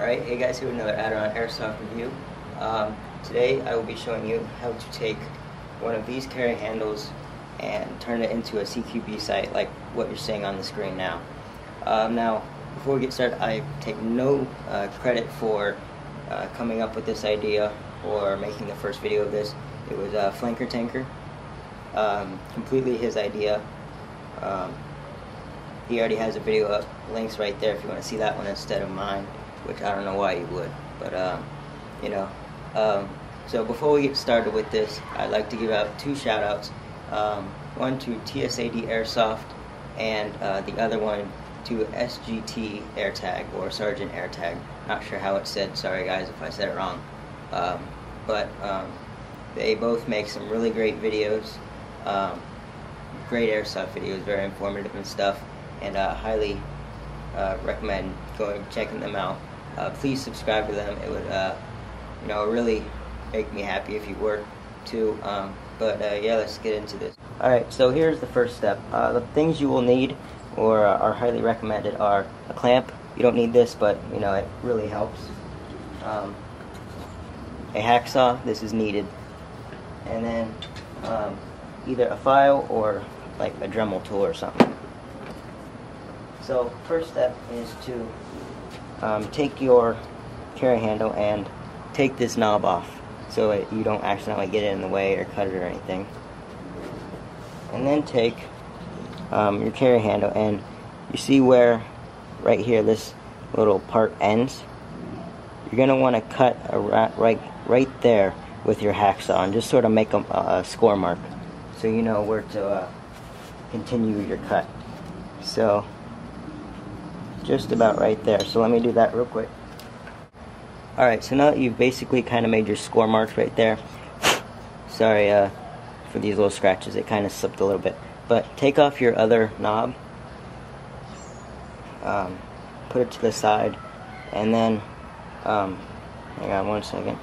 Alright, hey guys, here with another Aderonn AIrsoft review. Today I will be showing you how to take one of these carry handles and turn it into a CQB sight like what you're seeing on the screen now. Now, before we get started, I take no credit for coming up with this idea or making the first video of this. It was FlankerTanker. Completely his idea. He already has a video up, links right there if you want to see that one instead of mine, which I don't know why you would, but so before we get started with this, I'd like to give out two shout outs, one to TSAD Airsoft and the other one to SGT AirTag, or Sergeant AirTag. Not sure how it's said, sorry guys if I said it wrong, but they both make some really great videos, great airsoft videos, very informative and stuff, and highly recommend checking them out. Please subscribe to them. It would really make me happy if you were to. Yeah, let's get into this. Alright, so here's the first step. The things you will need or are highly recommended are a clamp. You don't need this, but it really helps. A hacksaw, this is needed. And then either a file or like a Dremel tool or something. So first step is to take your carry handle and take this knob off so you don't accidentally get it in the way or cut it or anything. And then take your carry handle, and you see where right here this little part ends? You're going to want to cut right there with your hacksaw and just sort of make a score mark so you know where to continue your cut. So just about right there. So let me do that real quick. Alright, so now that you've basically kind of made your score marks right there, sorry for these little scratches, it kind of slipped a little bit, but take off your other knob, put it to the side, and then hang on one second.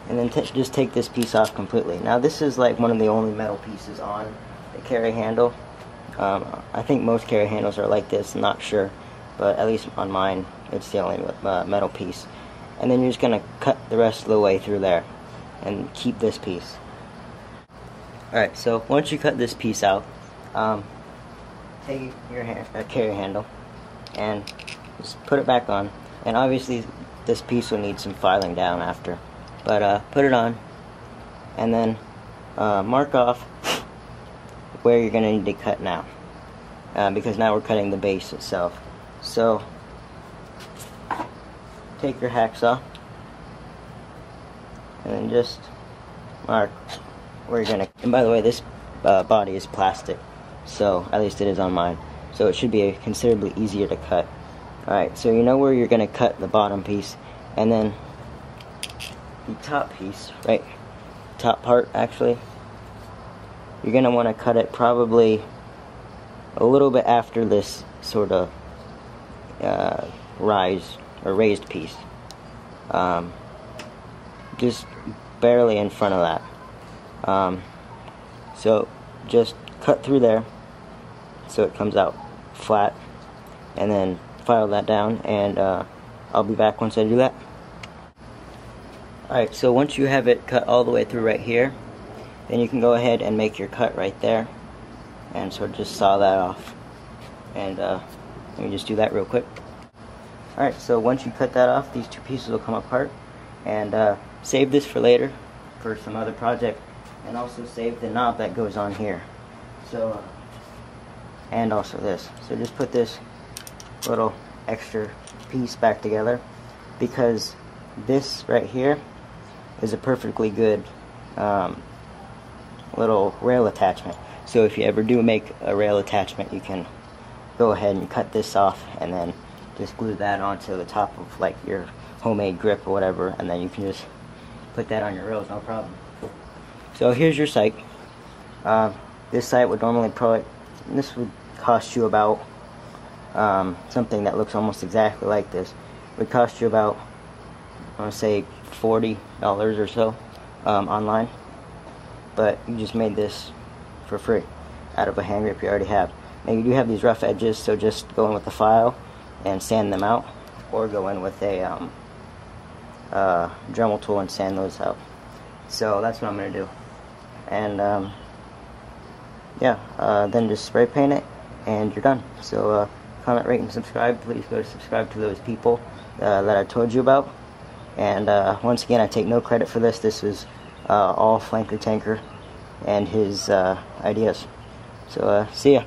And then just take this piece off completely. Now this is like one of the only metal pieces on the carry handle. I think most carry handles are like this, not sure, but at least on mine it's the only metal piece. And then you're just going to cut the rest of the way through there and keep this piece. Alright, so once you cut this piece out, take your carry handle and just put it back on. And obviously this piece will need some filing down after, but put it on and then mark off where you're going to need to cut now, because now we're cutting the base itself. So take your hacksaw and then just mark where you're going to, and by the way, this body is plastic, so at least it is on mine, so it should be considerably easier to cut. Alright, so you know where you're going to cut the bottom piece, and then the top piece, right, top part actually, you're going to want to cut it probably a little bit after this sort of raised piece. Just barely in front of that. So just cut through there so it comes out flat, and then file that down, and I'll be back once I do that. Alright, so once you have it cut all the way through right here, then you can go ahead and make your cut right there and sort of just saw that off. And let me just do that real quick. Alright, so once you cut that off, these two pieces will come apart, and save this for later for some other project, and also save the knob that goes on here. So and also this. So just put this little extra piece back together, because this right here is a perfectly good little rail attachment. So if you ever do make a rail attachment, you can go ahead and cut this off and then just glue that onto the top of like your homemade grip or whatever, and then you can just put that on your rails, no problem. So here's your sight. This sight would normally this would cost you about something that looks almost exactly like this. It would cost you about, I want to say $40 or so online, but you just made this for free out of a hand grip you already have. Now you do have these rough edges, so just go in with the file and sand them out, or go in with a Dremel tool and sand those out. So that's what I'm going to do. And then just spray paint it and you're done. So comment, rate, and subscribe. Please go to subscribe to those people that I told you about. And once again, I take no credit for this. This was all FlankerTanker and his ideas. So see ya.